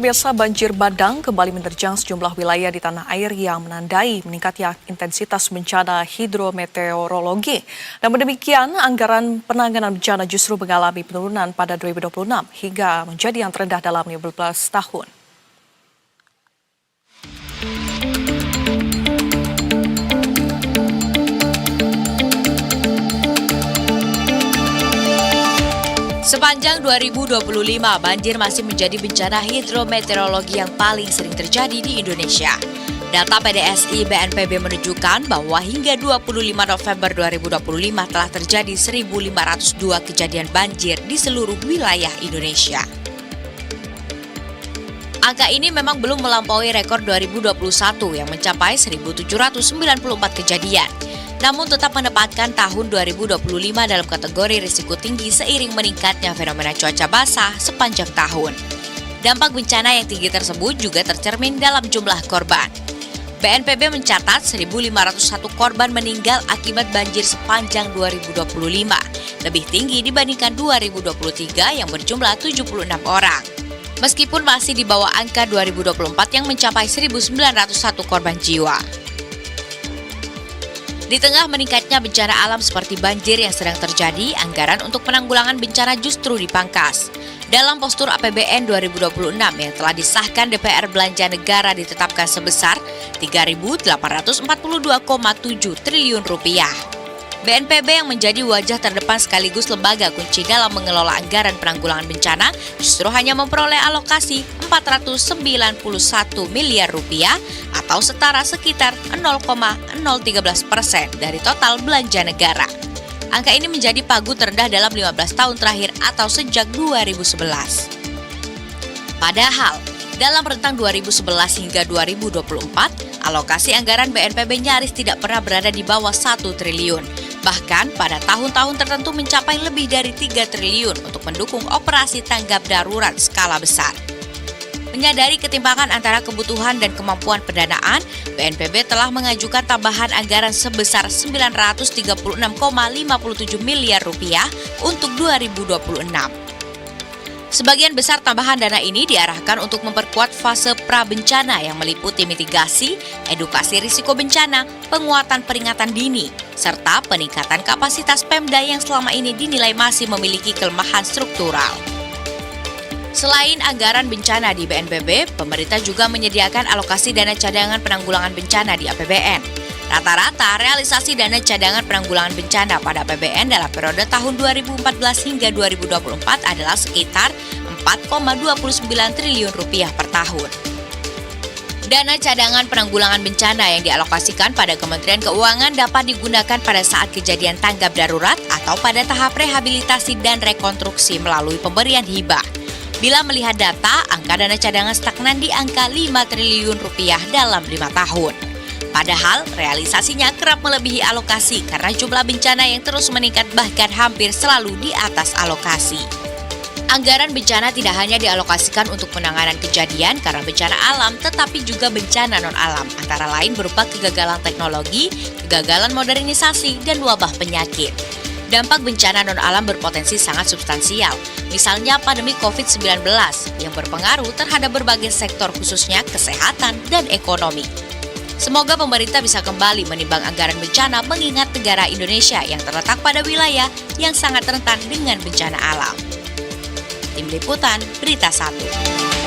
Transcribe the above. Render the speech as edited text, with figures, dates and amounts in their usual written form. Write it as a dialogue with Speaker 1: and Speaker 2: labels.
Speaker 1: Biasa banjir bandang kembali menerjang sejumlah wilayah di tanah air yang menandai meningkatnya intensitas bencana hidrometeorologi. Namun demikian, anggaran penanganan bencana justru mengalami penurunan pada 2026 hingga menjadi yang terendah dalam 15 tahun.
Speaker 2: Sepanjang 2025, banjir masih menjadi bencana hidrometeorologi yang paling sering terjadi di Indonesia. Data PDSI BNPB menunjukkan bahwa hingga 25 November 2025 telah terjadi 1.502 kejadian banjir di seluruh wilayah Indonesia. Angka ini memang belum melampaui rekor 2021 yang mencapai 1.794 kejadian. Namun tetap menempatkan tahun 2025 dalam kategori risiko tinggi seiring meningkatnya fenomena cuaca basah sepanjang tahun. Dampak bencana yang tinggi tersebut juga tercermin dalam jumlah korban. BNPB mencatat 1.501 korban meninggal akibat banjir sepanjang 2025, lebih tinggi dibandingkan 2023 yang berjumlah 76 orang. Meskipun masih di bawah angka 2024 yang mencapai 1.901 korban jiwa. Di tengah meningkatnya bencana alam seperti banjir yang sedang terjadi, anggaran untuk penanggulangan bencana justru dipangkas. Dalam postur APBN 2026 yang telah disahkan DPR, belanja negara ditetapkan sebesar Rp3.842,7 triliun. BNPB yang menjadi wajah terdepan sekaligus lembaga kunci dalam mengelola anggaran penanggulangan bencana justru hanya memperoleh alokasi Rp491 miliar atau setara sekitar 0,013% dari total belanja negara. Angka ini menjadi pagu terendah dalam 15 tahun terakhir atau sejak 2011. Padahal, dalam rentang 2011 hingga 2024, alokasi anggaran BNPB nyaris tidak pernah berada di bawah 1 triliun. Bahkan pada tahun-tahun tertentu mencapai lebih dari 3 triliun untuk mendukung operasi tanggap darurat skala besar. Menyadari ketimpangan antara kebutuhan dan kemampuan pendanaan, BNPB telah mengajukan tambahan anggaran sebesar Rp936,57 miliar untuk 2026. Sebagian besar tambahan dana ini diarahkan untuk memperkuat fase pra-bencana yang meliputi mitigasi, edukasi risiko bencana, penguatan peringatan dini, serta peningkatan kapasitas Pemda yang selama ini dinilai masih memiliki kelemahan struktural. Selain anggaran bencana di BNPB, pemerintah juga menyediakan alokasi dana cadangan penanggulangan bencana di APBN. Rata-rata realisasi dana cadangan penanggulangan bencana pada APBN dalam periode tahun 2014 hingga 2024 adalah sekitar Rp4,29 triliun per tahun. Dana cadangan penanggulangan bencana yang dialokasikan pada Kementerian Keuangan dapat digunakan pada saat kejadian tanggap darurat atau pada tahap rehabilitasi dan rekonstruksi melalui pemberian hibah. Bila melihat data, angka dana cadangan stagnan di angka Rp5 triliun dalam 5 tahun. Padahal, realisasinya kerap melebihi alokasi karena jumlah bencana yang terus meningkat bahkan hampir selalu di atas alokasi. Anggaran bencana tidak hanya dialokasikan untuk penanganan kejadian karena bencana alam, tetapi juga bencana non-alam, antara lain berupa kegagalan teknologi, kegagalan modernisasi, dan wabah penyakit. Dampak bencana non-alam berpotensi sangat substansial, misalnya pandemi COVID-19 yang berpengaruh terhadap berbagai sektor khususnya kesehatan dan ekonomi. Semoga pemerintah bisa kembali menimbang anggaran bencana mengingat negara Indonesia yang terletak pada wilayah yang sangat rentan dengan bencana alam. Tim Liputan, Berita 1.